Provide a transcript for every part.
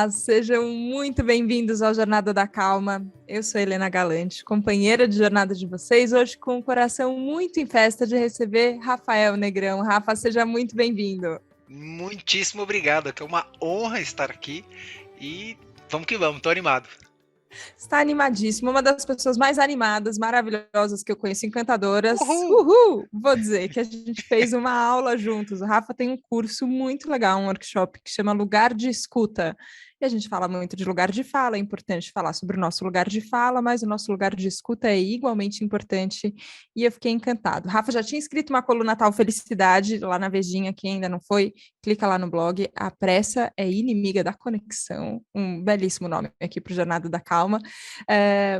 Olá, sejam muito bem-vindos ao Jornada da Calma. Eu sou Helena Galante, companheira de jornada de vocês, hoje com o coração muito em festa de receber Rafael Negrão. Rafa, seja muito bem-vindo. Muitíssimo obrigado, que é uma honra estar aqui e vamos que vamos, tô animado. Está animadíssimo, uma das pessoas mais animadas, maravilhosas que eu conheço, encantadoras. Uhul! Uhul! Vou dizer que a gente fez uma aula juntos. O Rafa tem um curso muito legal, um workshop que chama Lugar de Escuta. E a gente fala muito de lugar de fala, é importante falar sobre o nosso lugar de fala, mas o nosso lugar de escuta é igualmente importante. E eu fiquei encantado. Rafa já tinha escrito uma coluna Tal Felicidade lá na Vejinha, quem ainda não foi, clica lá no blog. A pressa é inimiga da conexão. Um belíssimo nome aqui para o Jornada da Calma.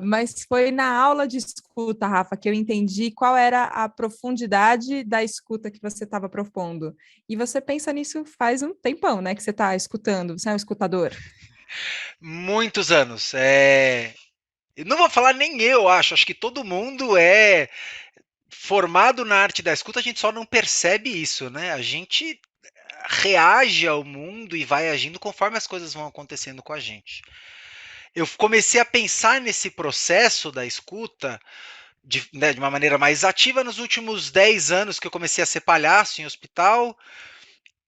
Mas foi na aula de escuta, Rafa, que eu entendi qual era a profundidade da escuta que você estava propondo. E você pensa nisso faz um tempão, né? Que você está escutando, você é um escutador. Muitos anos. Eu não vou falar nem eu, acho que todo mundo é formado na arte da escuta, a gente só não percebe isso, né? A gente reage ao mundo e vai agindo conforme as coisas vão acontecendo com a gente. Eu comecei a pensar nesse processo da escuta de uma maneira mais ativa nos últimos 10 anos que eu comecei a ser palhaço em hospital.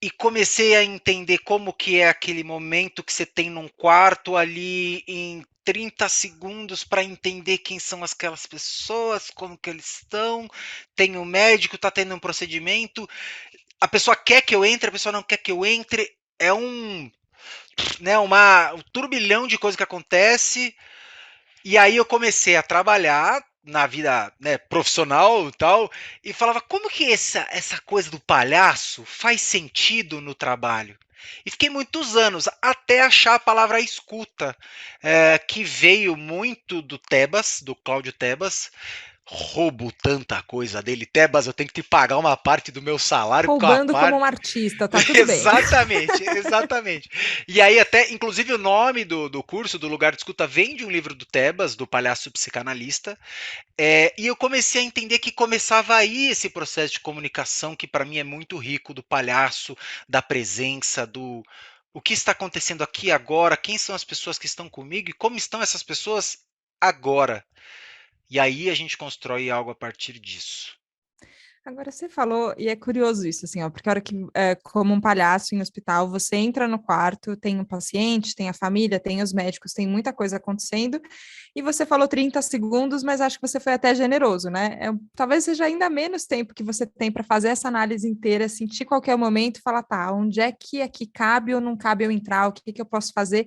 E comecei a entender como que é aquele momento que você tem num quarto ali em 30 segundos para entender quem são aquelas pessoas, como que eles estão. Tem um médico, está tendo um procedimento. A pessoa quer que eu entre, a pessoa não quer que eu entre. É um turbilhão de coisas que acontece. E aí eu comecei a trabalhar na vida, né, profissional e tal, e falava como que essa coisa do palhaço faz sentido no trabalho. E fiquei muitos anos até achar a palavra escuta, que veio muito do Tebas, do Cláudio Tebas. Roubo tanta coisa dele. Tebas, eu tenho que te pagar uma parte do meu salário, porque uma Roubando como parte. um artista, tá tudo bem. Exatamente, exatamente. E aí, até, inclusive, o nome do curso, do lugar de escuta, vem de um livro do Tebas, do palhaço psicanalista. E eu comecei a entender que começava aí esse processo de comunicação, que para mim é muito rico, do palhaço, da presença, do o que está acontecendo aqui agora, quem são as pessoas que estão comigo e como estão essas pessoas agora. E aí a gente constrói algo a partir disso. Agora você falou, e é curioso isso, assim, ó, porque a hora que, como um palhaço em hospital, você entra no quarto, tem um paciente, tem a família, tem os médicos, tem muita coisa acontecendo, e você falou 30 segundos, mas acho que você foi até generoso, né? Talvez seja ainda menos tempo que você tem para fazer essa análise inteira, sentir qualquer momento e falar, tá, onde é que aqui cabe ou não cabe eu entrar, o que que eu posso fazer?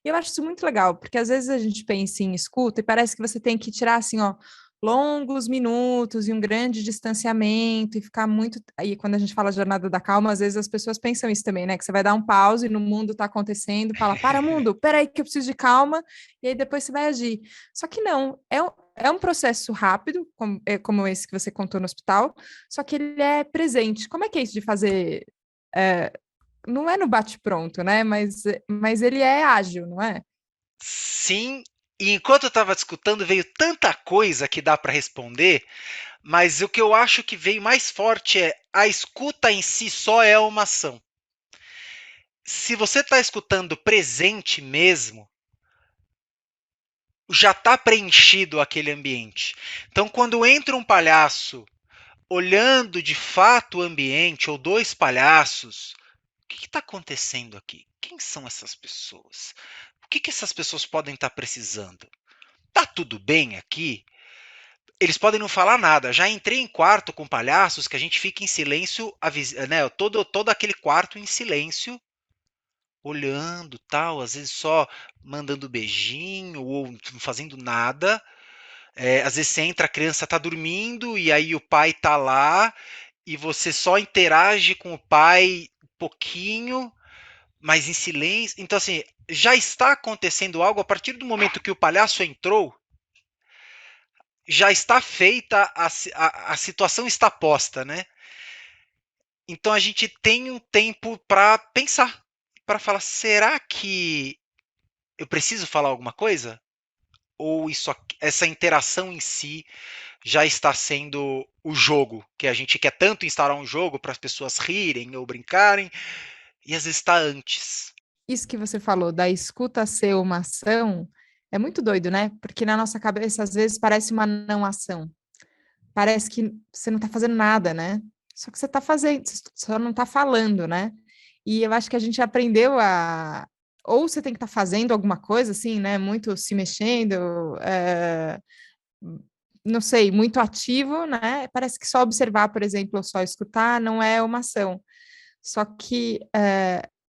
E eu acho isso muito legal, porque às vezes a gente pensa em escuta e parece que você tem que tirar assim, ó, longos minutos e um grande distanciamento e ficar muito. Aí, quando a gente fala jornada da calma, às vezes as pessoas pensam isso também, né? Que você vai dar um pause no mundo está acontecendo, fala, para mundo, peraí que eu preciso de calma, e aí depois você vai agir. Só que não, é um processo rápido, como esse que você contou no hospital, só que ele é presente. Como é que é isso de fazer? é, não é no bate-pronto, né? Mas ele é ágil, não é? Sim, e enquanto eu estava escutando, veio tanta coisa que dá para responder, mas o que eu acho que veio mais forte é a escuta em si só é uma ação. Se você está escutando presente mesmo, já está preenchido aquele ambiente. Então, quando entra um palhaço olhando de fato o ambiente, ou dois palhaços, o que está acontecendo aqui? Quem são essas pessoas? O que essas pessoas podem estar precisando? Tá tudo bem aqui? Eles podem não falar nada. Já entrei em quarto com palhaços que a gente fica em silêncio, né, todo aquele quarto em silêncio, olhando, tal, às vezes só mandando beijinho ou não fazendo nada. Às vezes você entra, a criança tá dormindo e aí o pai tá lá e você só interage com o pai um pouquinho, mas em silêncio. Então, assim, já está acontecendo algo a partir do momento que o palhaço entrou, já está feita, a situação está posta, né? Então a gente tem um tempo para pensar, para falar, será que eu preciso falar alguma coisa? Ou essa interação em si já está sendo o jogo, que a gente quer tanto instaurar um jogo para as pessoas rirem ou brincarem, e às vezes está antes. isso que você falou, da escuta ser uma ação, é muito doido, né? Porque na nossa cabeça, às vezes, parece uma não ação. Parece que você não está fazendo nada, né? Só que você está fazendo, você só não está falando, né? E eu acho que a gente aprendeu a. Ou você tem que estar fazendo alguma coisa, assim, né? Muito se mexendo, não sei, muito ativo, né? Parece que só observar, por exemplo, ou só escutar não é uma ação. Só que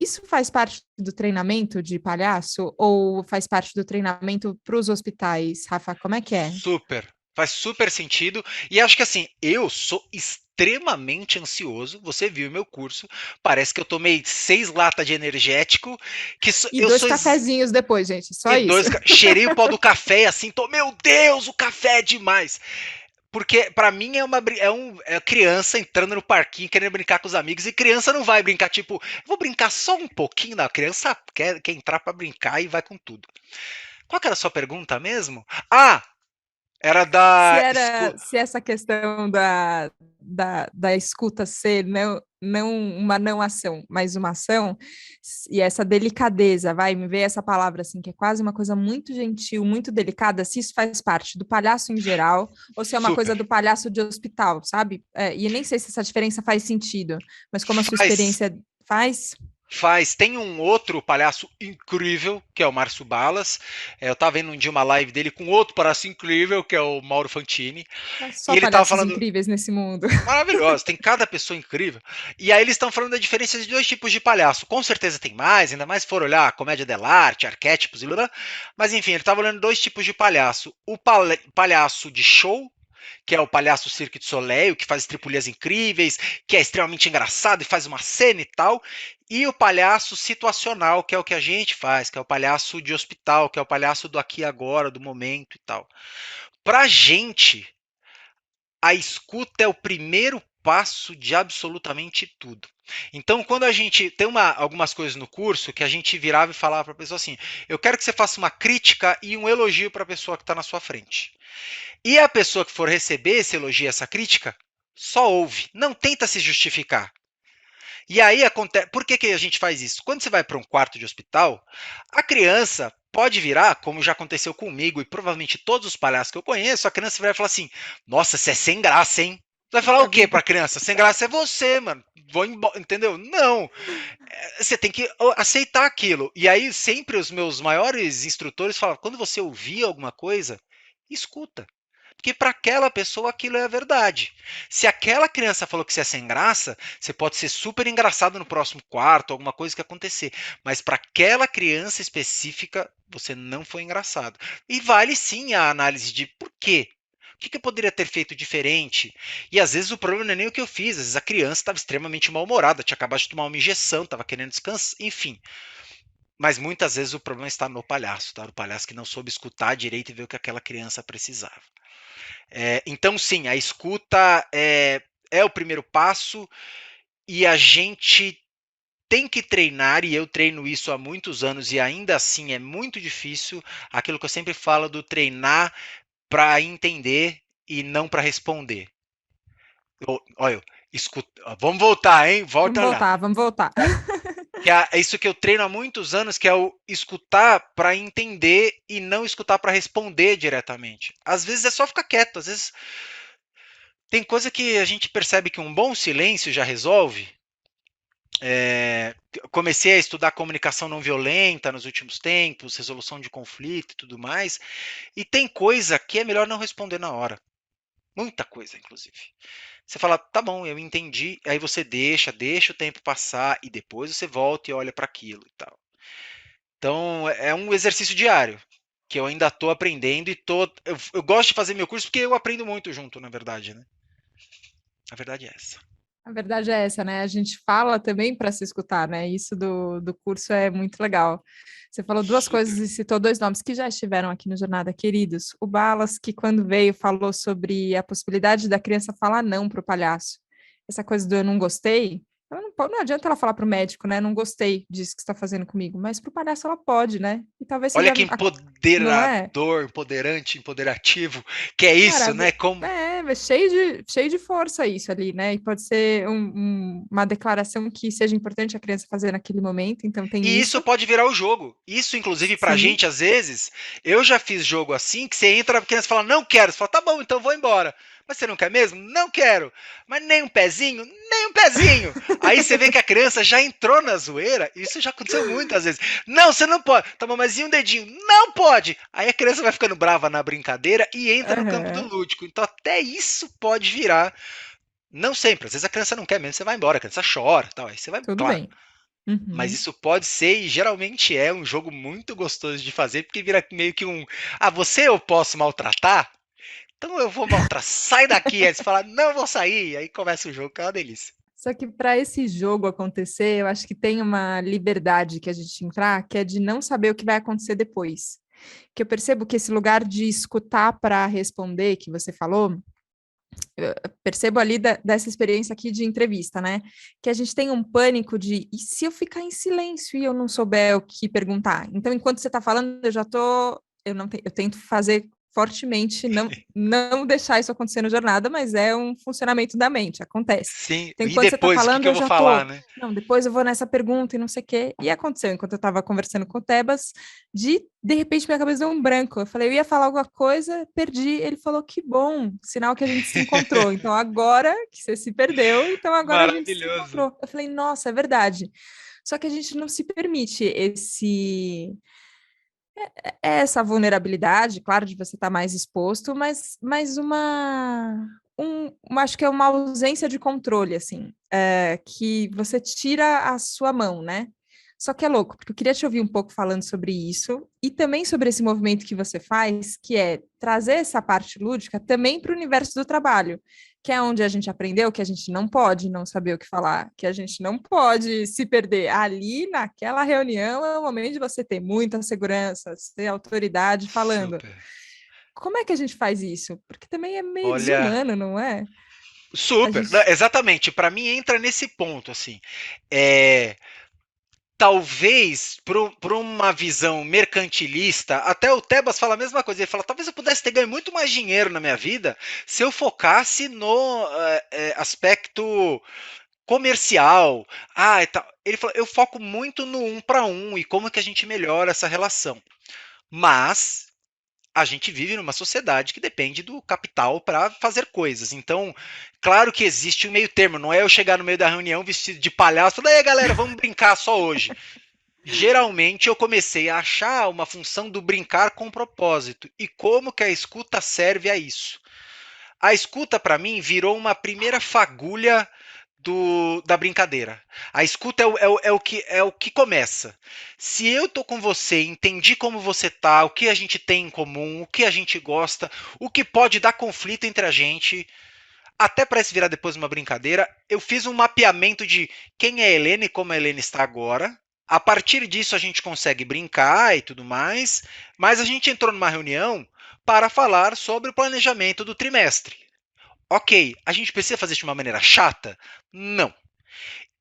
isso faz parte do treinamento de palhaço ou faz parte do treinamento para os hospitais, Rafa? Como é que é? Super. Faz super sentido. E acho que assim, eu sou extremamente ansioso. Você viu meu curso. Parece que eu tomei 6 latas de energético. E Eu dois sou. cafezinhos depois, gente, só E isso. cheirei o pó do café assim, tô, meu Deus, o café é demais. Porque pra mim é criança entrando no parquinho querendo brincar com os amigos e criança não vai brincar tipo, vou brincar só um pouquinho, não, a criança quer entrar pra brincar e vai com tudo. Qual que era a sua pergunta mesmo? Ah, era Se da era, se essa questão da escuta ser não uma não ação, mas uma ação, e essa delicadeza, vai, me ver essa palavra assim, que é quase uma coisa muito gentil, muito delicada, se isso faz parte do palhaço em geral, ou se é uma super. coisa do palhaço de hospital, sabe? E nem sei se essa diferença faz sentido, mas como a sua Faz. experiência faz, Faz. Tem um outro palhaço incrível, que é o Márcio Balas. Eu tava vendo um dia uma live dele com outro palhaço incrível, que é o Mauro Fantini. é E só ele tava palhaços falando, incríveis nesse mundo. maravilhoso, tem cada pessoa incrível. E aí eles estão falando da diferença de dois tipos de palhaço. Com certeza tem mais, ainda mais se for olhar comédia dell'arte, arquétipos e blá, blá. Mas enfim, ele estava olhando dois tipos de palhaço. O palhaço de show, que é o palhaço Cirque du Soleil, que faz estripulias incríveis, que é extremamente engraçado e faz uma cena e tal. E o palhaço situacional, que é o que a gente faz, que é o palhaço de hospital, que é o palhaço do aqui e agora, do momento e tal. Pra gente, a escuta é o primeiro passo de absolutamente tudo. Então, quando a gente tem algumas coisas no curso que a gente virava e falava para a pessoa assim: eu quero que você faça uma crítica e um elogio para a pessoa que está na sua frente. E a pessoa que for receber esse elogio, essa crítica, só ouve, não tenta se justificar. E aí acontece. Por que, que a gente faz isso? Quando você vai para um quarto de hospital, a criança pode virar, como já aconteceu comigo e provavelmente todos os palhaços que eu conheço, a criança vai falar assim: nossa, você é sem graça, hein? Você vai falar Puxa o quê vida. pra criança? Sem graça é você, mano. Vou embora, entendeu? Não. Você tem que aceitar aquilo. E aí, sempre os meus maiores instrutores falam: quando você ouvir alguma coisa, escuta. Porque para aquela pessoa aquilo é a verdade. Se aquela criança falou que você é sem graça, você pode ser super engraçado no próximo quarto, alguma coisa que acontecer. Mas para aquela criança específica, você não foi engraçado. E vale sim a análise de por quê. O que eu poderia ter feito diferente? E às vezes o problema não é nem o que eu fiz, às vezes a criança estava extremamente mal-humorada, tinha acabado de tomar uma injeção, estava querendo descansar, enfim. Mas muitas vezes o problema está no palhaço, tá? O palhaço que não soube escutar direito e ver o que aquela criança precisava. Então, sim, a escuta é o primeiro passo e a gente tem que treinar, e eu treino isso há muitos anos e ainda assim é muito difícil, aquilo que eu sempre falo do treinar para entender e não para responder. Olha, escuta, vamos voltar, hein? Vamos Volta lá. voltar, vamos voltar. Que é isso que eu treino há muitos anos, que é o escutar para entender e não escutar para responder diretamente. Às vezes é só ficar quieto, às vezes tem coisa que a gente percebe que um bom silêncio já resolve. Comecei a estudar comunicação não violenta nos últimos tempos, resolução de conflito e tudo mais, e tem coisa que é melhor não responder na hora. Muita coisa, inclusive. Você fala, tá bom, eu entendi, aí você deixa o tempo passar e depois você volta e olha para aquilo e tal. Então, é um exercício diário que eu ainda estou aprendendo e eu gosto de fazer meu curso porque eu aprendo muito junto, na verdade, né? A verdade é essa. A verdade é essa, né? A gente fala também para se escutar, né? Isso do curso é muito legal. Você falou duas coisas Super. e citou dois nomes que já estiveram aqui no Jornada Queridos. O Balas, que quando veio falou sobre a possibilidade da criança falar não para o palhaço. Essa coisa do eu não gostei. não adianta ela falar para o médico, né? Não gostei disso que você está fazendo comigo, mas para o palhaço ela pode, né? E talvez Olha seja, que não é? empoderador, empoderante, empoderativo, que é Cara, isso, né? Como... é cheio de força isso ali, né? E pode ser uma declaração que seja importante a criança fazer naquele momento, então tem E isso isso. pode virar o jogo. Isso, inclusive, pra Sim. gente, às vezes, eu já fiz jogo assim, que você entra, a criança fala, não quero. Você fala, tá bom, então vou embora. Mas você não quer mesmo? Não quero. Mas nem um pezinho? Nem um pezinho. Aí você vê que a criança já entrou na zoeira. Isso já aconteceu muitas vezes. Não, você não pode. Tá bom, mas e um dedinho? Não pode. Aí a criança vai ficando brava na brincadeira e entra no campo do Aham. lúdico. Então até isso pode virar. Não sempre. Às vezes a criança não quer mesmo, você vai embora. A criança chora, tal. Aí você vai, Tudo claro. bem. Mas Uhum. isso pode ser e geralmente é um jogo muito gostoso de fazer, porque vira meio que um. Ah, você eu posso maltratar? Então eu vou maltratar. Sai daqui! Aí você fala, não eu vou sair. Aí começa o jogo, que é uma delícia. Só que para esse jogo acontecer, eu acho que tem uma liberdade que a gente entrar, que é de não saber o que vai acontecer depois. Que eu percebo que esse lugar de escutar para responder que você falou, eu percebo ali dessa experiência aqui de entrevista, né? Que a gente tem um pânico de e se eu ficar em silêncio e eu não souber o que perguntar? Então, enquanto você está falando, eu não eu tento fazer fortemente não deixar isso acontecer na jornada, mas é um funcionamento da mente, acontece. Sim. Então, E enquanto você está depois, o que, falando, que eu eu vou já falar, tô, né? não, depois eu vou nessa pergunta e não sei o quê. E aconteceu, enquanto eu estava conversando com o Tebas, de repente minha cabeça deu um branco. Eu falei, eu ia falar alguma coisa, perdi. Ele falou, que bom, sinal que a gente se encontrou. Então agora que você se perdeu, então agora a gente se Maravilhoso. encontrou. Eu falei, nossa, é verdade. Só que a gente não se permite essa vulnerabilidade, claro, de você estar mais exposto, mas acho que é uma ausência de controle, assim, que você tira a sua mão, né? Só que é louco, porque eu queria te ouvir um pouco falando sobre isso e também sobre esse movimento que você faz, que é trazer essa parte lúdica também para o universo do trabalho, que é onde a gente aprendeu que a gente não pode não saber o que falar, que a gente não pode se perder. Ali, naquela reunião, é o momento de você ter muita segurança, ter autoridade falando. Super. Como é que a gente faz isso? Porque também é meio Olha, desumano, não é? A super. Não, gente. exatamente. Para mim entra nesse ponto assim. É, talvez por uma visão mercantilista, até o Tebas fala a mesma coisa. Ele fala: talvez eu pudesse ter ganho muito mais dinheiro na minha vida se eu focasse no aspecto comercial. Ah, e tal. Ele fala: eu foco muito no um para um e como que a gente melhora essa relação. Mas a gente vive numa sociedade que depende do capital para fazer coisas. Então, claro que existe um meio termo. Não é eu chegar no meio da reunião vestido de palhaço e falar: aí galera, vamos brincar só hoje. Geralmente eu comecei a achar uma função do brincar com propósito e como que a escuta serve a isso. A escuta para mim virou uma primeira fagulha da brincadeira. A escuta é o que começa. Se eu tô com você, entendi como você tá, o que a gente tem em comum, o que a gente gosta, o que pode dar conflito entre a gente, até para se virar depois uma brincadeira, eu fiz um mapeamento de quem é a Helena e como a Helena está agora. A partir disso a gente consegue brincar e tudo mais, mas a gente entrou numa reunião para falar sobre o planejamento do trimestre. Ok, a gente precisa fazer isso de uma maneira chata? Não.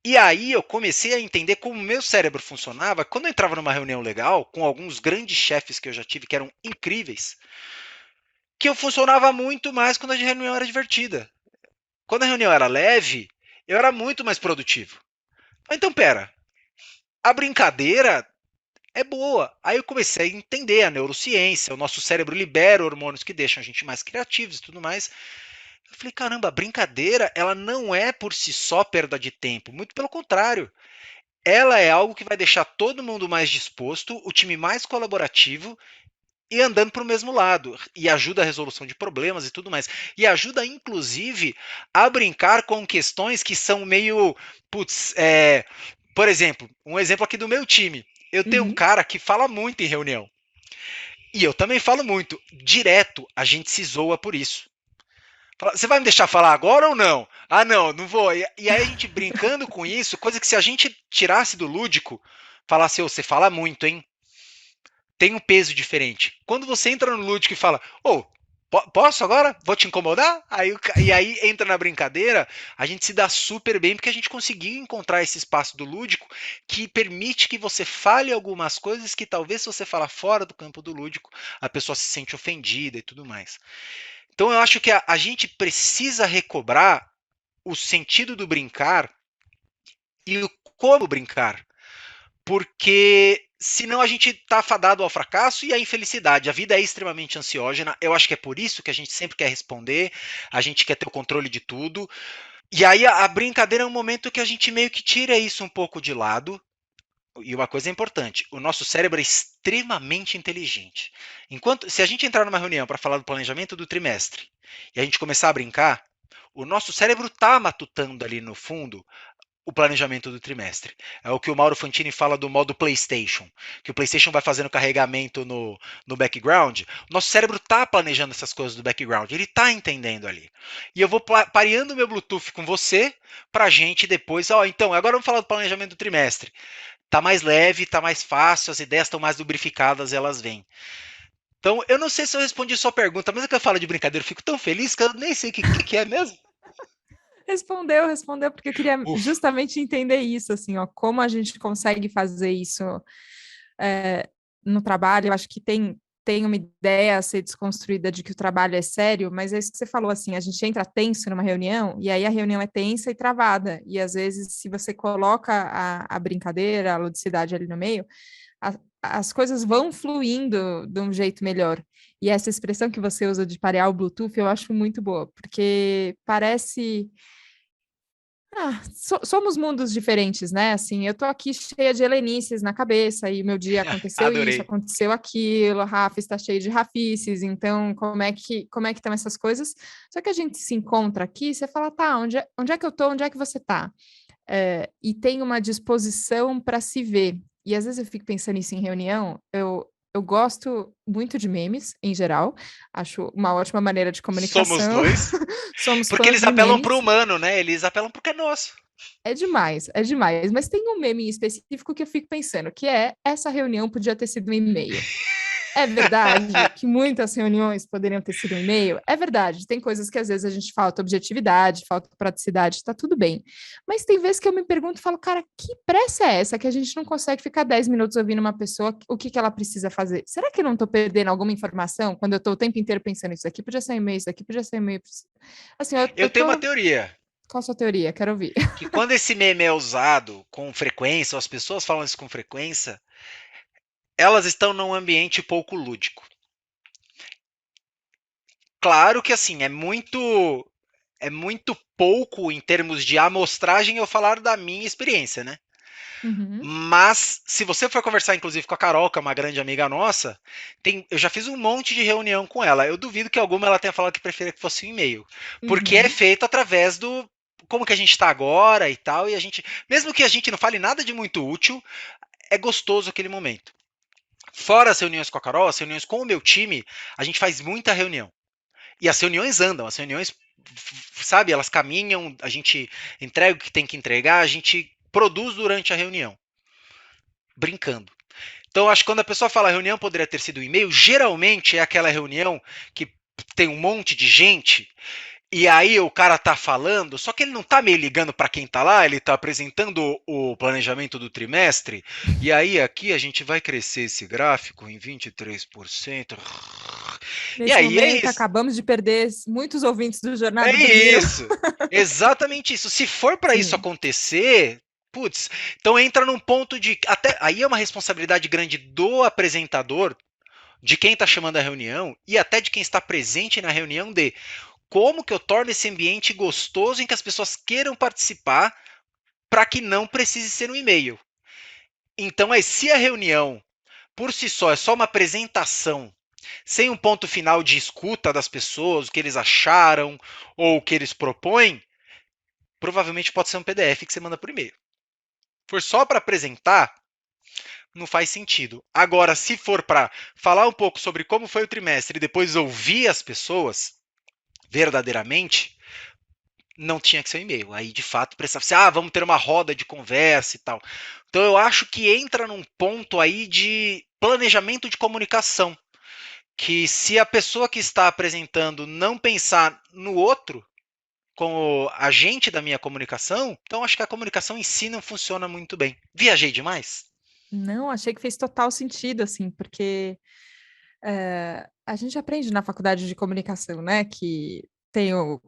E aí eu comecei a entender como o meu cérebro funcionava quando eu entrava numa reunião legal, com alguns grandes chefes que eu já tive, que eram incríveis, que eu funcionava muito mais quando a reunião era divertida. Quando a reunião era leve, eu era muito mais produtivo. Então, pera, a brincadeira é boa. Aí eu comecei a entender a neurociência, o nosso cérebro libera hormônios que deixam a gente mais criativos e tudo mais. Eu falei, caramba, a brincadeira, ela não é por si só perda de tempo, muito pelo contrário. Ela é algo que vai deixar todo mundo mais disposto, o time mais colaborativo e andando para o mesmo lado. E ajuda a resolução de problemas e tudo mais. E ajuda, inclusive, a brincar com questões que são meio. Putz, por exemplo, um exemplo aqui do meu time. Eu tenho um Uhum. cara que fala muito em reunião. E eu também falo muito. Direto, a gente se zoa por isso. Você vai me deixar falar agora ou não? Ah, não, não vou. E aí a gente brincando com isso, coisa que se a gente tirasse do lúdico, falasse: "Ô, você fala muito, hein? Tem um peso diferente." Quando você entra no lúdico e fala: "Ô, Posso agora? Vou te incomodar? E aí entra na brincadeira, a gente se dá super bem porque a gente conseguiu encontrar esse espaço do lúdico que permite que você fale algumas coisas que talvez se você falar fora do campo do lúdico, a pessoa se sente ofendida e tudo mais. Então eu acho que a gente precisa recobrar o sentido do brincar e o como brincar. Porque senão a gente está fadado ao fracasso e à infelicidade. A vida é extremamente ansiógena. Eu acho que é por isso que a gente sempre quer responder, a gente quer ter o controle de tudo. E aí a brincadeira é um momento que a gente meio que tira isso um pouco de lado. E uma coisa importante, o nosso cérebro é extremamente inteligente. Se a gente entrar numa reunião para falar do planejamento do trimestre e a gente começar a brincar, o nosso cérebro está matutando ali no fundo o planejamento do trimestre. É o que o Mauro Fantini fala do modo PlayStation, que o PlayStation vai fazendo carregamento no background. Nosso cérebro está planejando essas coisas do background, ele está entendendo ali. E eu vou pareando meu Bluetooth com você para a gente depois, então, agora vamos falar do planejamento do trimestre. Tá mais leve, tá mais fácil, as ideias estão mais lubrificadas, elas vêm. Então, eu não sei se eu respondi sua pergunta, mas é que eu falo de brincadeira, eu fico tão feliz que eu nem sei o que é mesmo. Respondeu, porque eu queria Ufa. justamente entender isso, assim, ó, como a gente consegue fazer isso no trabalho. Eu acho que tem uma ideia a ser desconstruída de que o trabalho é sério, mas é isso que você falou, assim, a gente entra tenso numa reunião, e aí a reunião é tensa e travada, e às vezes, se você coloca a brincadeira, a ludicidade ali no meio, a, as coisas vão fluindo de um jeito melhor. E essa expressão que você usa de parear o Bluetooth, eu acho muito boa, porque parece somos mundos diferentes, né? Assim, eu tô aqui cheia de helenices na cabeça, e meu dia aconteceu isso, Adorei. aconteceu aquilo, a Rafa está cheia de rafices, então como é que estão essas coisas? Só que a gente se encontra aqui, você fala, tá, onde é que eu tô? Onde é que você tá? E tem uma disposição para se ver. E às vezes eu fico pensando isso em reunião, eu gosto muito de memes, em geral, acho uma ótima maneira de Somos comunicação. dois. Somos Porque fãs eles de apelam pro memes. humano, né? Eles apelam porque é nosso. É demais, é demais. Mas tem um meme em específico que eu fico pensando, que é essa reunião podia ter sido um e-mail. É verdade que muitas reuniões poderiam ter sido um e-mail? É verdade. Tem coisas que às vezes a gente falta objetividade, falta praticidade, tá tudo bem. Mas tem vezes que eu me pergunto e falo, cara, que pressa é essa que a gente não consegue ficar 10 minutos ouvindo uma pessoa o que ela precisa fazer? Será que eu não tô perdendo alguma informação quando eu tô o tempo inteiro pensando isso aqui podia ser um e-mail, isso aqui podia ser um e-mail? Assim, eu Eu tenho uma tô. teoria. Qual a sua teoria? Quero ouvir. Que quando esse meme é usado com frequência, ou as pessoas falam isso com frequência, elas estão num ambiente pouco lúdico. Claro que assim, é muito pouco em termos de amostragem eu falar da minha experiência, né? Uhum, Mas, se você for conversar, inclusive, com a Carol, que é uma grande amiga nossa, eu já fiz um monte de reunião com ela. Eu duvido que alguma ela tenha falado que preferia que fosse um e-mail. Porque é uhum. feito através do como que a gente está agora e tal, e a gente, mesmo que a gente não fale nada de muito útil, é gostoso aquele momento. Fora as reuniões com a Carol, as reuniões com o meu time, a gente faz muita reunião. E as reuniões andam, as reuniões, sabe, elas caminham, a gente entrega o que tem que entregar, a gente produz durante a reunião, brincando. Então, acho que quando a pessoa fala reunião poderia ter sido um e-mail, geralmente é aquela reunião que tem um monte de gente e aí o cara tá falando, só que ele não tá meio ligando para quem tá lá, ele tá apresentando o planejamento do trimestre, e aí aqui a gente vai crescer esse gráfico em 23%. E Nesse aí é momento, isso. acabamos de perder muitos ouvintes do É Jornada do Miro. isso. Exatamente isso. Se for para isso Sim. acontecer, putz, então entra num ponto de até aí é uma responsabilidade grande do apresentador, de quem está chamando a reunião e até de quem está presente na reunião de como que eu torno esse ambiente gostoso em que as pessoas queiram participar para que não precise ser um e-mail. Então, se a reunião por si só é só uma apresentação, sem um ponto final de escuta das pessoas, o que eles acharam ou o que eles propõem, provavelmente pode ser um PDF que você manda por e-mail. For só para apresentar, não faz sentido. Agora, se for para falar um pouco sobre como foi o trimestre e depois ouvir as pessoas verdadeiramente, não tinha que ser um e-mail. Aí, de fato, precisava ser, vamos ter uma roda de conversa e tal. Então, eu acho que entra num ponto aí de planejamento de comunicação, que se a pessoa que está apresentando não pensar no outro como agente da minha comunicação, então acho que a comunicação em si não funciona muito bem. Viajei demais? Não, achei que fez total sentido, assim, porque a gente aprende na faculdade de comunicação, né? Que tem o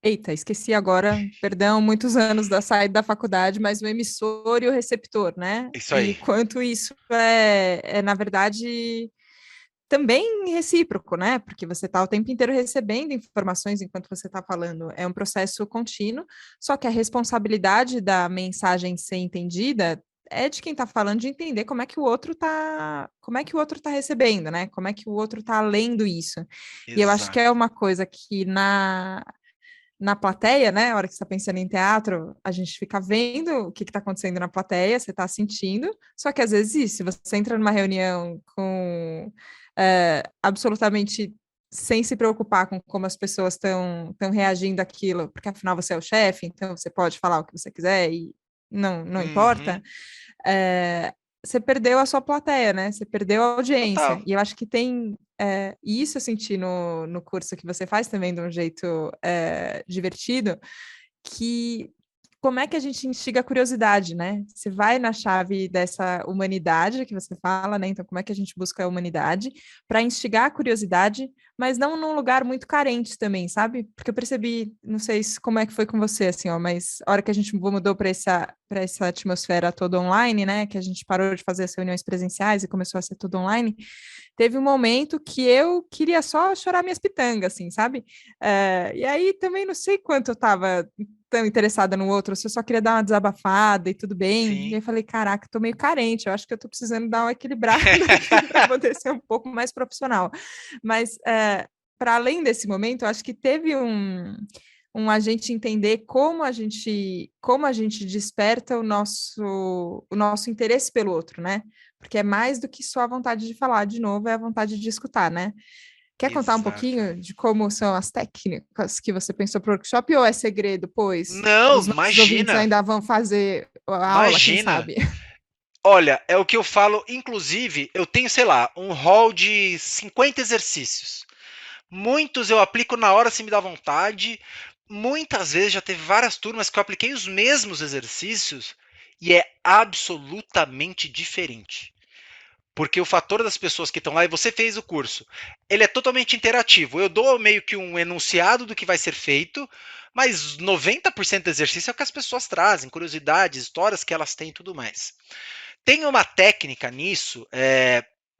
Eita, esqueci agora, perdão, muitos anos da saída da faculdade, mas o emissor e o receptor, né? Isso E aí. quanto isso na verdade, também recíproco, né? Porque você está o tempo inteiro recebendo informações enquanto você está falando. É um processo contínuo, só que a responsabilidade da mensagem ser entendida é de quem está falando de entender como é que o outro tá recebendo, né? Como é que o outro está lendo isso. E eu acho que é Exato. uma coisa que na plateia, né? A hora que você está pensando em teatro, a gente fica vendo o que está acontecendo na plateia, você está sentindo, só que às vezes isso, se você entra numa reunião com absolutamente sem se preocupar com como as pessoas estão reagindo àquilo, porque afinal você é o chefe, então você pode falar o que você quiser e não importa, Uhum. você perdeu a sua plateia, né? Você perdeu a Total. audiência. E eu acho que tem e isso eu senti no curso que você faz também de um jeito divertido, que como é que a gente instiga a curiosidade, né? Você vai na chave dessa humanidade que você fala, né? Então, como é que a gente busca a humanidade para instigar a curiosidade, mas não num lugar muito carente também, sabe? Porque eu percebi, não sei como é que foi com você, assim, ó, mas a hora que a gente mudou para essa atmosfera toda online, né? Que a gente parou de fazer as reuniões presenciais e começou a ser tudo online, teve um momento que eu queria só chorar minhas pitangas, assim, sabe? E aí também não sei quanto eu estava tão interessada no outro, se eu só queria dar uma desabafada e tudo bem. E aí Sim. eu falei, caraca, tô meio carente, eu acho que eu tô precisando dar uma equilibrada aqui para poder ser um pouco mais profissional. Mas para além desse momento, eu acho que teve a gente entender como a gente desperta o nosso interesse pelo outro, né? Porque é mais do que só a vontade de falar, de novo, é a vontade de escutar, né? Quer contar um pouquinho Exatamente. de como são as técnicas que você pensou para o workshop ou é segredo, pois Não, os nossos ouvintes imagina. ainda vão fazer a aula, quem Imagina. sabe? Olha, é o que eu falo, inclusive, eu tenho, sei lá, um hall de 50 exercícios. Muitos eu aplico na hora se me dá vontade. Muitas vezes já teve várias turmas que eu apliquei os mesmos exercícios e é absolutamente diferente. Porque o fator das pessoas que estão lá, e você fez o curso, ele é totalmente interativo. Eu dou meio que um enunciado do que vai ser feito, mas 90% do exercício é o que as pessoas trazem, curiosidades, histórias que elas têm e tudo mais. Tem uma técnica nisso,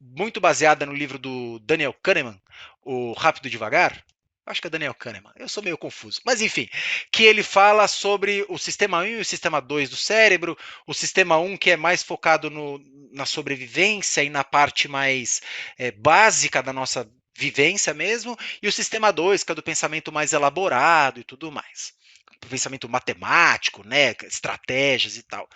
muito baseada no livro do Daniel Kahneman, O Rápido e Devagar. Acho que é Daniel Kahneman, eu sou meio confuso. Mas enfim, que ele fala sobre o sistema 1 e o sistema 2 do cérebro, o sistema 1 que é mais focado na sobrevivência e na parte mais básica da nossa vivência mesmo, e o sistema 2 que é do pensamento mais elaborado e tudo mais. Pensamento matemático, né, estratégias e tal.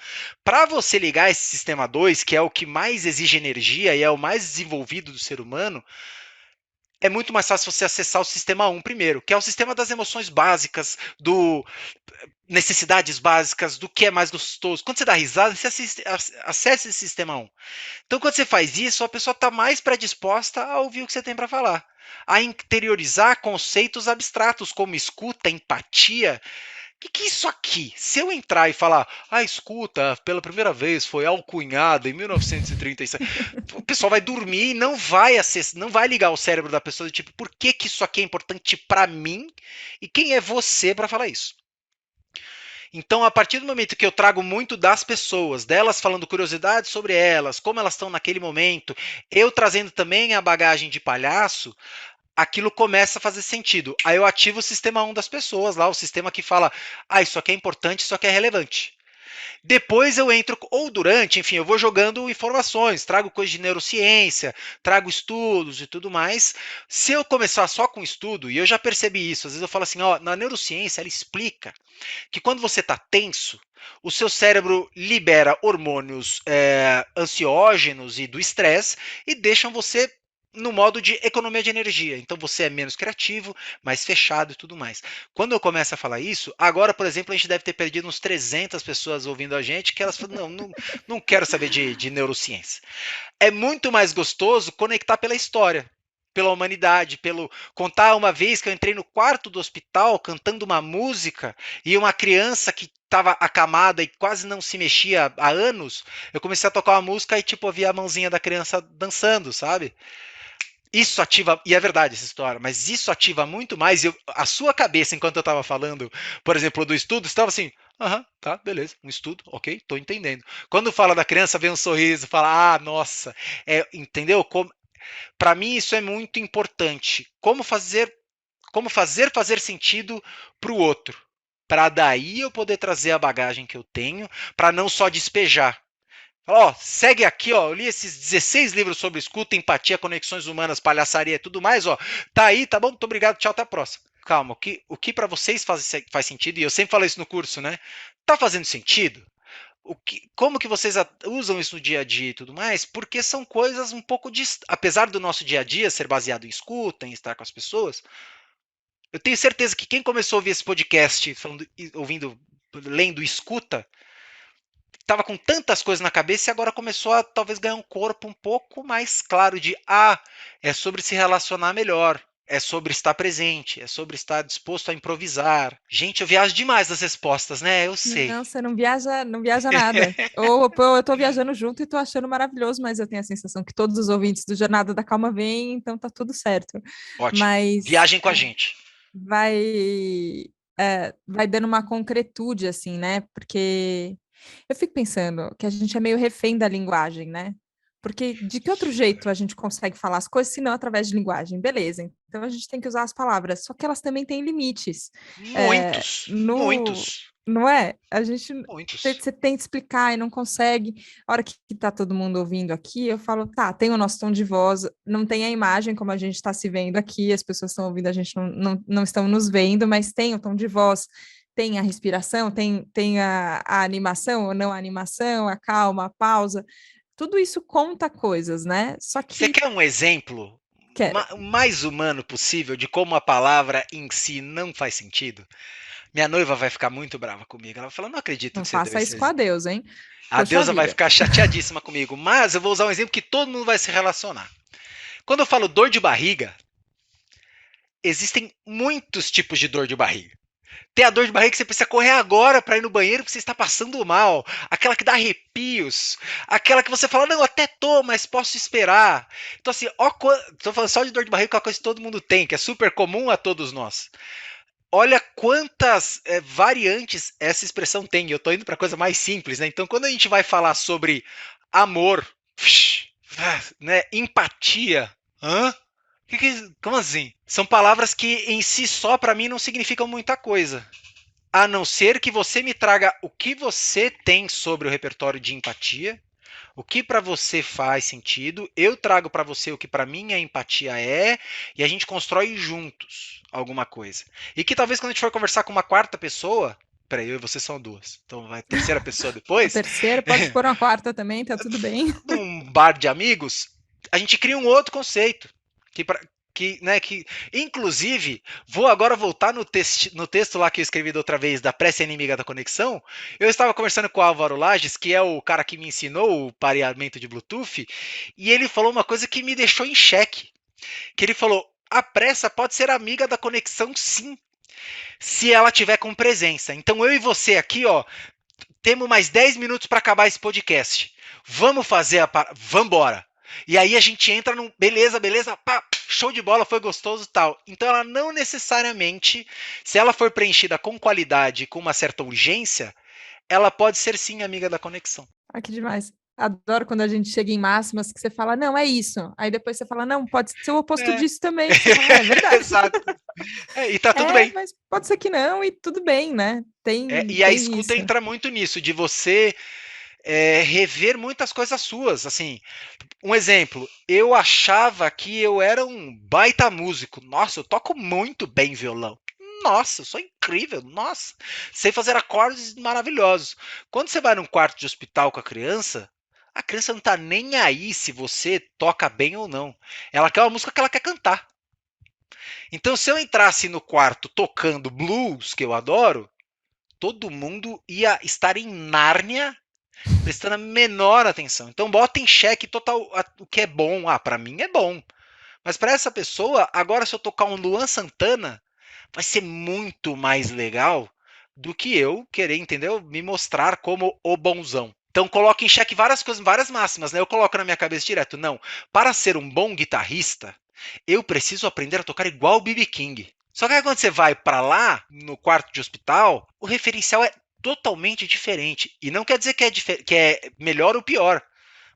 Para você ligar esse sistema 2, que é o que mais exige energia e é o mais desenvolvido do ser humano, é muito mais fácil você acessar o sistema 1 primeiro, que é o sistema das emoções básicas, do necessidades básicas, do que é mais gostoso. Quando você dá risada, você acessa esse sistema 1. Então, quando você faz isso, a pessoa está mais predisposta a ouvir o que você tem para falar, a interiorizar conceitos abstratos como escuta, empatia. Que é isso aqui? Se eu entrar e falar, escuta, pela primeira vez foi alcunhada em 1937, o pessoal vai dormir e não vai ligar o cérebro da pessoa, tipo, por que, que isso aqui é importante para mim e quem é você para falar isso? Então, a partir do momento que eu trago muito das pessoas, delas falando curiosidades sobre elas, como elas estão naquele momento, eu trazendo também a bagagem de palhaço, aquilo começa a fazer sentido. Aí eu ativo o sistema 1 das pessoas lá, o sistema que fala, isso aqui é importante, isso aqui é relevante. Depois eu entro, ou durante, enfim, eu vou jogando informações, trago coisas de neurociência, trago estudos e tudo mais. Se eu começar só com estudo, e eu já percebi isso, às vezes eu falo assim, na neurociência ela explica que quando você está tenso, o seu cérebro libera hormônios ansiógenos e do estresse e deixam você no modo de economia de energia. Então você é menos criativo, mais fechado e tudo mais. Quando eu começo a falar isso, agora, por exemplo, a gente deve ter perdido uns 300 pessoas ouvindo a gente, que elas falam, não quero saber de neurociência. É muito mais gostoso conectar pela história, pela humanidade, pelo contar uma vez que eu entrei no quarto do hospital cantando uma música e uma criança que estava acamada e quase não se mexia há anos, eu comecei a tocar uma música e tipo eu via a mãozinha da criança dançando, sabe? Isso ativa, e é verdade essa história, mas isso ativa muito mais. A sua cabeça, enquanto eu estava falando, por exemplo, do estudo, estava assim: aham, tá, beleza, um estudo, ok, tô entendendo. Quando fala da criança, vem um sorriso, fala: ah, nossa, entendeu? Para mim, isso é muito importante. Como fazer sentido para o outro, para daí eu poder trazer a bagagem que eu tenho, para não só despejar. Ó, segue aqui, ó. Eu li esses 16 livros sobre escuta, empatia, conexões humanas, palhaçaria e tudo mais, ó. Tá aí, tá bom? Muito obrigado, tchau, até a próxima. Calma, o que para vocês faz sentido, e eu sempre falo isso no curso, né? Tá fazendo sentido? Como que vocês usam isso no dia a dia e tudo mais? Porque são coisas um pouco apesar do nosso dia a dia ser baseado em escuta, em estar com as pessoas, eu tenho certeza que quem começou a ouvir esse podcast ouvindo, lendo escuta, estava com tantas coisas na cabeça e agora começou a talvez ganhar um corpo um pouco mais claro de é sobre se relacionar melhor, é sobre estar presente, é sobre estar disposto a improvisar. Gente, eu viajo demais nas respostas, né? Eu sei. Não, você não viaja nada. Ou eu tô viajando junto e tô achando maravilhoso, mas eu tenho a sensação que todos os ouvintes do Jornada da Calma vêm, então tá tudo certo. Ótimo. Mas Viagem com a gente. vai dando uma concretude, assim, né? Porque eu fico pensando que a gente é meio refém da linguagem, né? Porque de que outro jeito a gente consegue falar as coisas se não através de linguagem? Beleza, então a gente tem que usar as palavras, só que elas também têm limites. É, Muitos, no, muitos, não é? A gente muitos. você tenta explicar e não consegue. A hora que tá todo mundo ouvindo aqui, eu falo, tá, tem o nosso tom de voz, não tem a imagem como a gente está se vendo aqui, as pessoas estão ouvindo, a gente não estão nos vendo, mas tem o tom de voz, tem a respiração, tem a animação ou não a animação, a calma, a pausa. Tudo isso conta coisas, né? Só Você que quer um exemplo quero, mais humano possível de como a palavra em si não faz sentido? Minha noiva vai ficar muito brava comigo. Ela vai falar: não acredito não que você deu faça esse isso com a exemplo. Deus, hein? A Poxa deusa vai vida. ficar chateadíssima comigo, mas eu vou usar um exemplo que todo mundo vai se relacionar. Quando eu falo dor de barriga, existem muitos tipos de dor de barriga. Tem a dor de barriga que você precisa correr agora para ir no banheiro porque você está passando mal. Aquela que dá arrepios. Aquela que você fala, não, até tô, mas posso esperar. Então, assim, tô falando só de dor de barriga, que é uma coisa que todo mundo tem, que é super comum a todos nós. Olha quantas variantes essa expressão tem. Eu tô indo para coisa mais simples, né? Então, quando a gente vai falar sobre amor, né, empatia, hã? Como assim? São palavras que em si só para mim não significam muita coisa. A não ser que você me traga o que você tem sobre o repertório de empatia, o que para você faz sentido, eu trago para você o que para mim a empatia é, e a gente constrói juntos alguma coisa. E que talvez quando a gente for conversar com uma quarta pessoa, peraí, eu e você são duas, então vai terceira pessoa A depois, terceira, pode pôr uma quarta também, tá tudo bem. num bar de amigos, a gente cria um outro conceito. Que, inclusive, vou agora voltar no texto lá que eu escrevi da outra vez, da prece inimiga da conexão. Eu estava conversando com o Álvaro Lages, que é o cara que me ensinou o pareamento de Bluetooth, e ele falou uma coisa que me deixou em xeque. Que ele falou: a pressa pode ser amiga da conexão, sim, se ela tiver com presença. Então eu e você aqui, ó, temos mais 10 minutos para acabar esse podcast. Vamos fazer Vambora. E aí a gente entra num. Beleza, beleza, pá, show de bola, foi gostoso e tal. Então ela não necessariamente, se ela for preenchida com qualidade e com uma certa urgência, ela pode ser sim amiga da conexão. Ah, que demais. Adoro quando a gente chega em máximas que você fala, não, é isso. Aí depois você fala, não, pode ser o oposto É, disso também. Você fala, é verdade. exato. E tá tudo É, bem. mas pode ser que não, e tudo bem, né? Tem, E a tem escuta isso. entra muito nisso, de você rever muitas coisas suas. Assim, um exemplo, eu achava que eu era um baita músico. Nossa, eu toco muito bem violão. Nossa, eu sou incrível. Nossa, sei fazer acordes maravilhosos. Quando você vai num quarto de hospital com a criança, A criança não tá nem aí se você toca bem ou não. Ela quer uma música que ela quer cantar. Então, se eu entrasse no quarto tocando blues, que eu adoro, todo mundo ia estar em Nárnia prestando a menor atenção. Então, bota em xeque total o que é bom. Ah, para mim é bom. Mas para essa pessoa, agora se eu tocar um Luan Santana, vai ser muito mais legal do que eu querer, entendeu? Me mostrar como o bonzão. Então coloca em xeque várias coisas, várias máximas, né? Eu coloco na minha cabeça direto, não, para ser um bom guitarrista, eu preciso aprender a tocar igual o B.B. King. Só que aí quando você vai para lá, no quarto de hospital, o referencial é totalmente diferente. E não quer dizer que é melhor ou pior.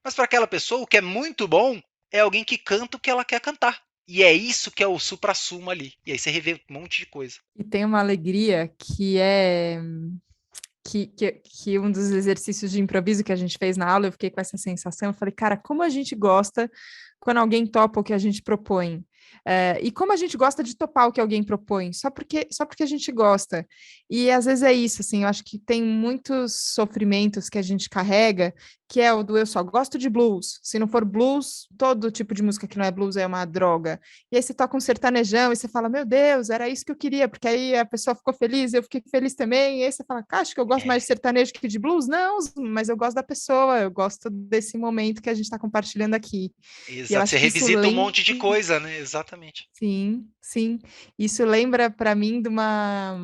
Mas para aquela pessoa, o que é muito bom é alguém que canta o que ela quer cantar. E é isso que é o supra-sumo ali. E aí você revê um monte de coisa. E tem uma alegria que é que um dos exercícios de improviso que a gente fez na aula, eu fiquei com essa sensação, eu falei, cara, como a gente gosta quando alguém topa o que a gente propõe. E como a gente gosta de topar o que alguém propõe, só porque a gente gosta. E às vezes é isso, assim, eu acho que tem muitos sofrimentos que a gente carrega, que é o do eu só gosto de blues. Se não for blues, todo tipo de música que não é blues é uma droga. E aí você toca um sertanejão e você fala, meu Deus, era isso que eu queria, porque aí a pessoa ficou feliz, eu fiquei feliz também. E aí você fala, cara, acho que eu gosto É, mais de sertanejo que de blues? Não, mas eu gosto da pessoa, eu gosto desse momento que a gente está compartilhando aqui. E eu exato. Você acho que isso revisita um lembra. monte de coisa, né? Exatamente. Sim, sim. Isso lembra para mim de uma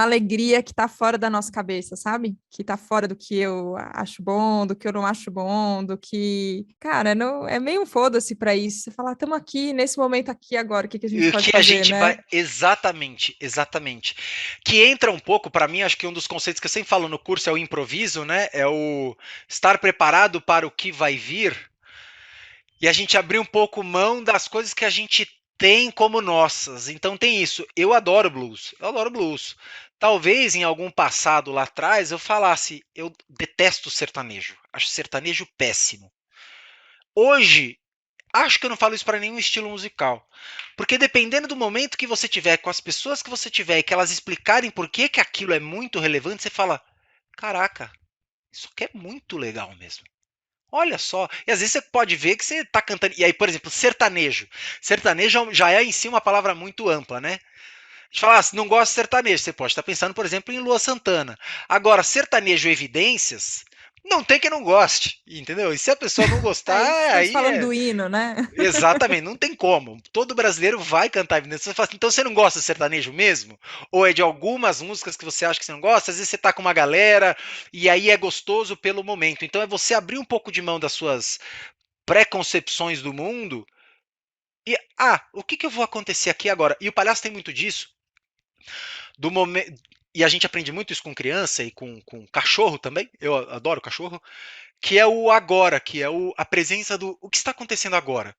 alegria que tá fora da nossa cabeça, sabe? Que tá fora do que eu acho bom, do que eu não acho bom, do que. Cara, não, é meio um foda-se pra isso. Você falar, estamos aqui, nesse momento aqui agora, o que que a gente E o pode que a fazer, gente vai. né? Exatamente, exatamente. Que entra um pouco, para mim, acho que um dos conceitos que eu sempre falo no curso é o improviso, né? É o estar preparado para o que vai vir. E a gente abrir um pouco mão das coisas que a gente tem como nossas. Então tem isso. Eu adoro blues. Eu adoro blues. Talvez em algum passado lá atrás eu falasse, eu detesto sertanejo. Acho sertanejo péssimo. Hoje, acho que eu não falo isso para nenhum estilo musical. Porque dependendo do momento que você tiver, com as pessoas que você tiver e que elas explicarem por que, que aquilo é muito relevante, você fala: caraca, isso aqui é muito legal mesmo. Olha só. E às vezes você pode ver que você está cantando. E aí, por exemplo, sertanejo. Sertanejo já é em si uma palavra muito ampla, né? A gente fala, ah, se não gosta de sertanejo, você pode estar pensando, por exemplo, em Lua Santana. Agora, sertanejo evidências, não tem quem não goste, entendeu? E se a pessoa não Aí gostar, estamos aí falando é. do hino, né? Exatamente, não tem como. Todo brasileiro vai cantar evidências. Você fala assim, então você não gosta de sertanejo mesmo? Ou é de algumas músicas que você acha que você não gosta? Às vezes você tá com uma galera e aí é gostoso pelo momento. Então é você abrir um pouco de mão das suas preconcepções do mundo e, o que, que eu vou acontecer aqui agora? E o palhaço tem muito disso, do momento. E a gente aprende muito isso com criança e com cachorro também. Eu adoro cachorro. Que é o agora, que é a presença do. O que está acontecendo agora?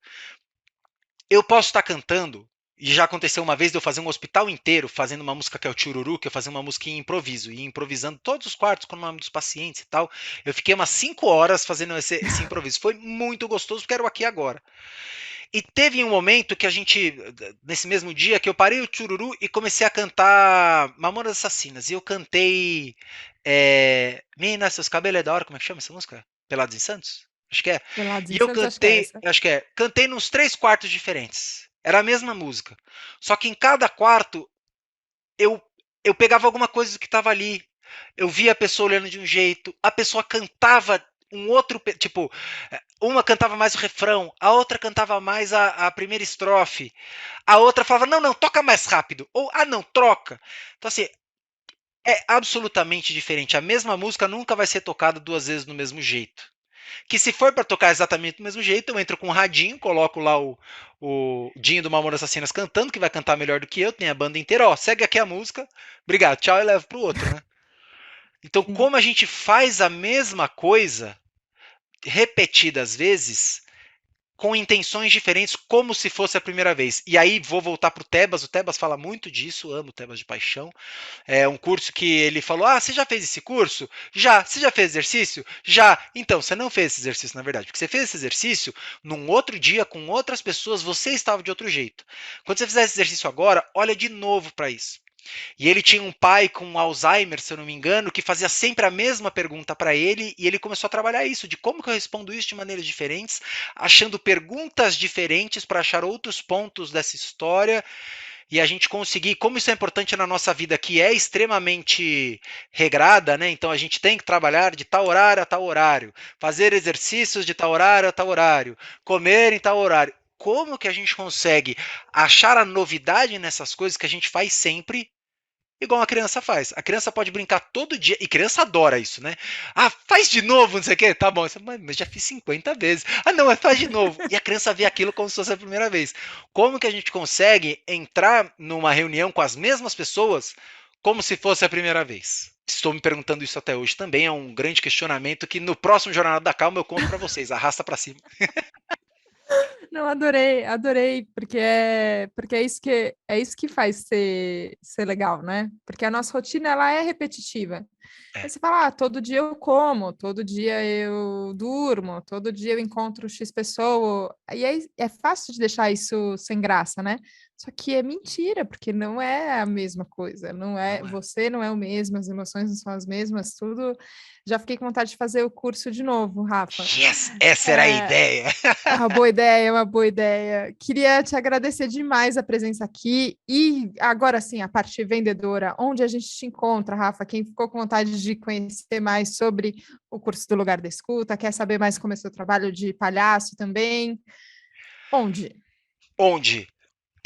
Eu posso estar cantando, e já aconteceu uma vez de eu fazer um hospital inteiro fazendo uma música que é o Chururu, que eu fazia uma música em improviso, e improvisando todos os quartos com o nome dos pacientes e tal. Eu fiquei umas 5 horas fazendo esse improviso. Foi muito gostoso, porque era o aqui e agora. E teve um momento que a gente, nesse mesmo dia, que eu parei o Chururu e comecei a cantar Mamonas Assassinas. E eu cantei. Mina, seus cabelos é da hora, como é que chama essa música? Pelados em Santos? Acho que é. Pelados E em eu Santos, acho que é cantei, essa. acho que é, cantei nos 3 quartos diferentes. Era a mesma música. Só que em cada quarto eu, eu pegava alguma coisa que estava ali. Eu via a pessoa olhando de um jeito, a pessoa cantava um outro, tipo, uma cantava mais o refrão, a outra cantava mais a primeira estrofe, a outra falava, não, não, toca mais rápido, ou, não, troca. Então, assim, é absolutamente diferente. A mesma música nunca vai ser tocada 2 vezes no mesmo jeito. Que se for para tocar exatamente do mesmo jeito, eu entro com um radinho, coloco lá o Dinho do Mamonas Assassinas cantando, que vai cantar melhor do que eu, tem a banda inteira, ó, segue aqui a música, obrigado, tchau, e levo pro outro, né? Então, Sim. como a gente faz a mesma coisa repetidas vezes, com intenções diferentes, como se fosse a primeira vez. E aí vou voltar para o Tebas fala muito disso, amo o Tebas de paixão. É um curso que ele falou: você já fez esse curso? Já. Você já fez exercício? Já. Então, você não fez esse exercício, na verdade, porque você fez esse exercício num outro dia, com outras pessoas, você estava de outro jeito. Quando você fizer esse exercício agora, olha de novo para isso. E ele tinha um pai com Alzheimer, se eu não me engano, que fazia sempre a mesma pergunta para ele, e ele começou a trabalhar isso, de como que eu respondo isso de maneiras diferentes, achando perguntas diferentes para achar outros pontos dessa história, e a gente conseguir, como isso é importante na nossa vida, que é extremamente regrada, né? Então a gente tem que trabalhar de tal horário a tal horário, fazer exercícios de tal horário a tal horário, comer em tal horário. Como que a gente consegue achar a novidade nessas coisas que a gente faz sempre, igual uma criança faz? A criança pode brincar todo dia, e criança adora isso, né? Ah, faz de novo, não sei o quê. Tá bom, mas já fiz 50 vezes. Ah, não, mas faz de novo. E a criança vê aquilo como se fosse a primeira vez. Como que a gente consegue entrar numa reunião com as mesmas pessoas como se fosse a primeira vez? Estou me perguntando isso até hoje também. É um grande questionamento que no próximo Jornada da Calma eu conto para vocês. Arrasta para cima. Não, adorei, porque é isso que faz ser legal, né? Porque a nossa rotina ela é repetitiva. É, Aí você fala, todo dia eu como, todo dia eu durmo, todo dia eu encontro X pessoa. E aí é fácil de deixar isso sem graça, né? Só que é mentira, porque não é a mesma coisa, não é, não é? você não é o mesmo, as emoções não são as mesmas, tudo. Já fiquei com vontade de fazer o curso de novo, Rafa. Yes, essa era a É, ideia. é uma boa ideia, é uma boa ideia. Queria te agradecer demais a presença aqui. E agora sim, a parte vendedora, onde a gente te encontra, Rafa? Quem ficou com vontade de conhecer mais sobre o curso do Lugar da Escuta, quer saber mais como é seu trabalho de palhaço também? Onde? Onde?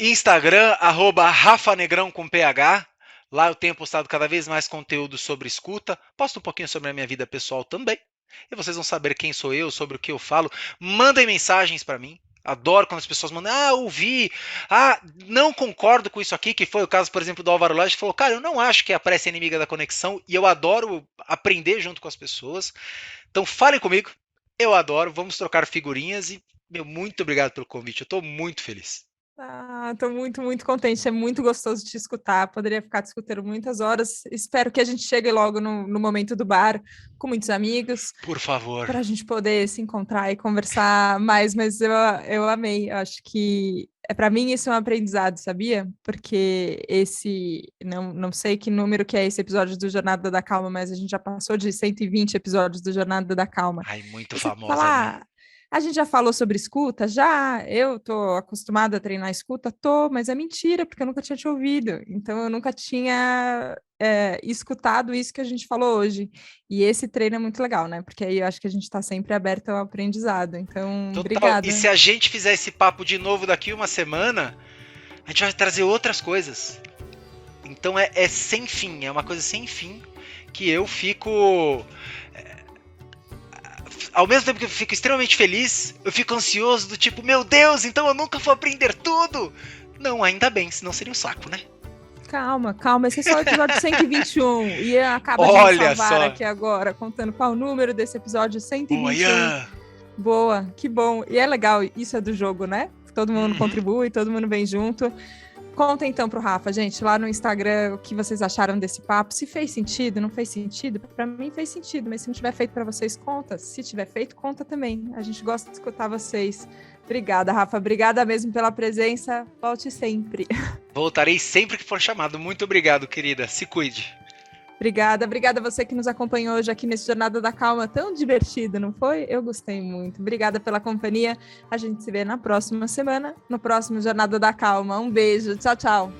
Instagram, @RafaNegrão com PH. Lá eu tenho postado cada vez mais conteúdo sobre escuta. Posto um pouquinho sobre a minha vida pessoal também. E vocês vão saber quem sou eu, sobre o que eu falo. Mandem mensagens para mim. Adoro quando as pessoas mandam, ouvi, não concordo com isso aqui, que foi o caso, por exemplo, do Álvaro Lage, que falou, cara, eu não acho que a pressa é inimiga da conexão, e eu adoro aprender junto com as pessoas. Então falem comigo, eu adoro, vamos trocar figurinhas, e, muito obrigado pelo convite, eu estou muito feliz. Estou muito, muito contente. É muito gostoso te escutar. Poderia ficar te escutando muitas horas. Espero que a gente chegue logo no momento do bar com muitos amigos, Por favor. para a gente poder se encontrar e conversar mais. Mas eu amei. Eu acho que para mim isso é um aprendizado, sabia? Porque não sei que número que é esse episódio do Jornada da Calma, mas a gente já passou de 120 episódios do Jornada da Calma. Ai, muito E você famosa, né? falar, a gente já falou sobre escuta? Já, eu tô acostumada a treinar escuta? Tô, mas é mentira, porque eu nunca tinha te ouvido. Então, eu nunca tinha escutado isso que a gente falou hoje. E esse treino é muito legal, né? Porque aí eu acho que a gente está sempre aberto ao aprendizado. Então, Total. E obrigada. se a gente fizer esse papo de novo daqui uma semana, a gente vai trazer outras coisas. Então é sem fim, é uma coisa sem fim que eu fico. Ao mesmo tempo que eu fico extremamente feliz, eu fico ansioso do tipo, meu Deus, então eu nunca vou aprender tudo. Não, ainda bem, senão seria um saco, né? Calma, calma. Esse é só o episódio 121. E acaba de me Olha salvar só. aqui agora, contando qual o número desse episódio 121. Boa, Boa, que bom. E é legal, isso é do jogo, né? Todo mundo contribui, todo mundo vem junto. Conta então pro Rafa, gente, lá no Instagram, o que vocês acharam desse papo. Se fez sentido, não fez sentido? Para mim fez sentido, mas se não tiver feito para vocês, conta. Se tiver feito, conta também. A gente gosta de escutar vocês. Obrigada, Rafa. Obrigada mesmo pela presença. Volte sempre. Voltarei sempre que for chamado. Muito obrigado, querida. Se cuide. Obrigada a você que nos acompanhou hoje aqui nesse Jornada da Calma, tão divertido, não foi? Eu gostei muito. Obrigada pela companhia. A gente se vê na próxima semana, no próximo Jornada da Calma. Um beijo. Tchau, tchau.